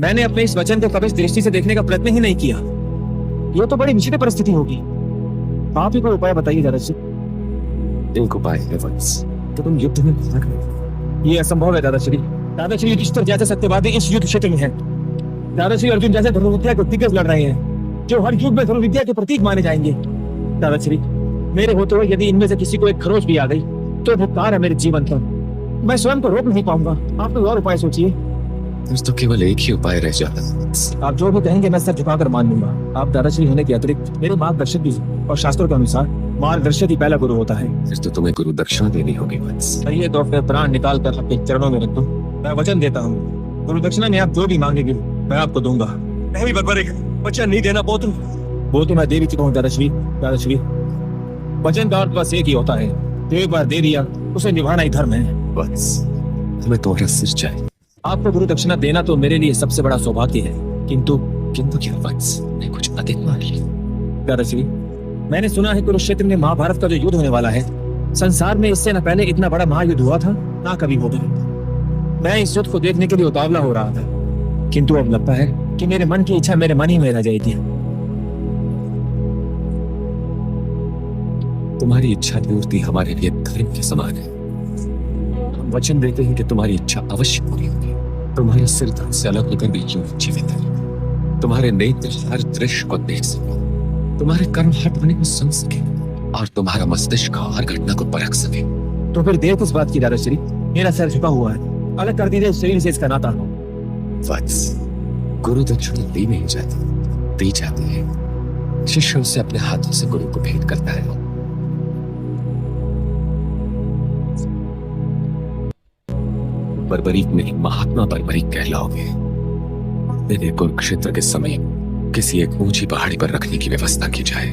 मैंने अपने इस वचन को कभी इस दृष्टि से देखने का प्रयत्न ही नहीं किया। ये तो बड़ी विचित्र परिस्थिति होगी। आप ही कोई उपाय बताइए दादाजी। एक उपाय है वत्स। तो तुम युद्ध में भाग रहे। ये असंभव है दादाश्री। दादाश्री युधिष्ठिर जैसे सत्यवादी इस युद्ध क्षेत्र में है। दादाश्री अर्जुन जैसे धनुर्विद्या को दिग्गज लड़ रहे हैं, जो हर युग में धनुर्विद्या के प्रतीक माने जाएंगे। दादाश्री, मेरे होते हुए यदि इनमें से किसी को एक खरोच भी आ गई तो धिक्कार है मेरे जीवन पर। मैं स्वयं को रोक नहीं पाऊंगा। आप कोई और उपाय सोचिए। तो केवल एक ही उपाय रह जाता है। आप जो भी कहेंगे मैं सर झुकाकर मान लूंगा। आप दादाश्री होने के अतिरिक्त मेरे मार्गदर्शक भी हैं, और शास्त्रों के अनुसार मार्गदर्शक ही पहला गुरु होता है। फिर तो तुम्हें गुरु दक्षिणा देनी होगी वत्स। सही है, तो अपने प्राण निकाल कर आपके चरणों में रख दो। मैं वचन देता हूँ, गुरु दक्षिणा में आप जो भी मांगेंगे मैं आपको दूंगा। मैं भी बर्बर वचन नहीं देना पौतु। वो तो मैं दे भी चुका हूँ दादाश्री। दादाश्री, वचन का अर्थ बस एक ही होता है, तो एक बार दे दिया उसे निभाना ही धर्म है। वत्स, हमें तुम्हारा सिर चाहिए। आपको गुरु दक्षिणा देना तो मेरे लिए सबसे बड़ा सौभाग्य है, किंतु क्या वत्स, मैं कुछ अधिक मांग ली। दादाश्री, मैंने सुना है कुरुक्षेत्र में महाभारत का जो युद्ध होने वाला है, संसार में इससे न पहले इतना बड़ा महायुद्ध हुआ था ना कभी होगा। मैं इस युद्ध को देखने के लिए उतावला हो रहा था, किंतु अब लगता है कि मेरे मन की इच्छा मेरे मन ही में रह जाएगी। तुम्हारी इच्छा पूर्ति हमारे लिए धर्म के समान है। हम वचन देते हैं कि तुम्हारी इच्छा अवश्य पूरी होगी। तुम्हारा सिर धड़ से अलग होकर भी यूं जीवित है। तुम्हारे नेत्र हर दृश्य को देख सके, तुम्हारे कर्म हर ध्वनि को सुन सके, और तुम्हारा मस्तिष्क हर घटना को परख सके। तो फिर देर किस बात की दादाश्री? मेरा सिर झुका हुआ है, अलग कर दीजिए शरीर से इसका नाता। वत्स, गुरु दक्षिणा दी नहीं जाती, दी जाती है। शिष्य उसे अपने हाथों से गुरु को भेंट करता है। बर्बरीक नहीं, महात्मा बर्बरीक कहलाओगे। इन्हें कुरुक्षेत्र के समीप किसी एक ऊंची पहाड़ी पर रखने की व्यवस्था की जाए।